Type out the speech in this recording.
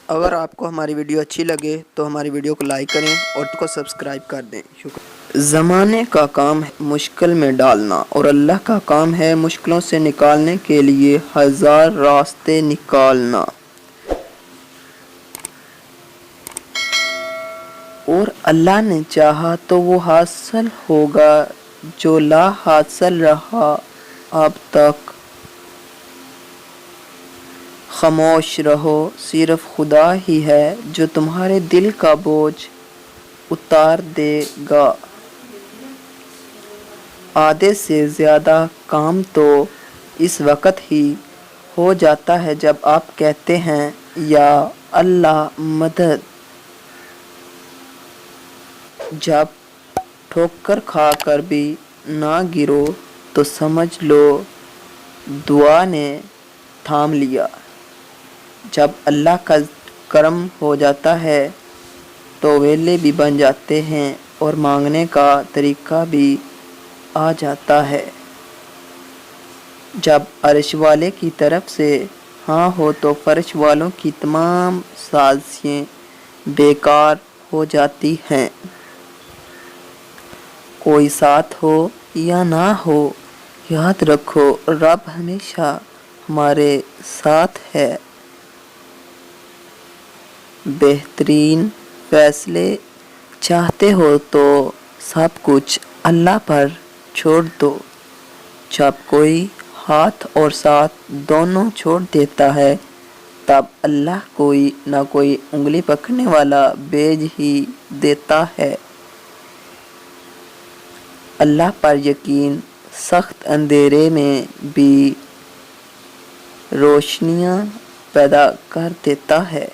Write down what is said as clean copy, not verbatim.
اگر آپ کو ہماری ویڈیو اچھی لگے تو ہماری ویڈیو کو لائک کریں اور کو سبسکرائب کر دیں۔ شکریہ۔ زمانے کا کام ہے مشکل میں ڈالنا اور اللہ کا کام ہے مشکلوں سے نکالنے کے لیے ہزار راستے نکالنا۔ اور اللہ نے چاہا تو وہ حاصل ہوگا جو لا حاصل رہا اب تک۔ خاموش رہو، صرف خدا ہی ہے جو تمہارے دل کا بوجھ اتار دے گا۔ آدھے سے زیادہ کام تو اس وقت ہی ہو جاتا ہے جب آپ کہتے ہیں یا اللہ مدد۔ جب ٹھوکر کھا کر بھی نہ گرو تو سمجھ لو دعا نے تھام لیا۔ جب اللہ کا کرم ہو جاتا ہے تو ویلے بھی بن جاتے ہیں اور مانگنے کا طریقہ بھی آ جاتا ہے۔ جب عرش والے کی طرف سے ہاں ہو تو فرش والوں کی تمام سازشیں بیکار ہو جاتی ہیں۔ کوئی ساتھ ہو یا نہ ہو، یاد رکھو رب ہمیشہ ہمارے ساتھ ہے۔ بہترین فیصلے چاہتے ہو تو سب کچھ اللہ پر چھوڑ دو۔ جب کوئی ہاتھ اور ساتھ دونوں چھوڑ دیتا ہے تب اللہ کوئی نہ کوئی انگلی پکڑنے والا بھیج ہی دیتا ہے۔ اللہ پر یقین سخت اندھیرے میں بھی روشنیاں پیدا کر دیتا ہے۔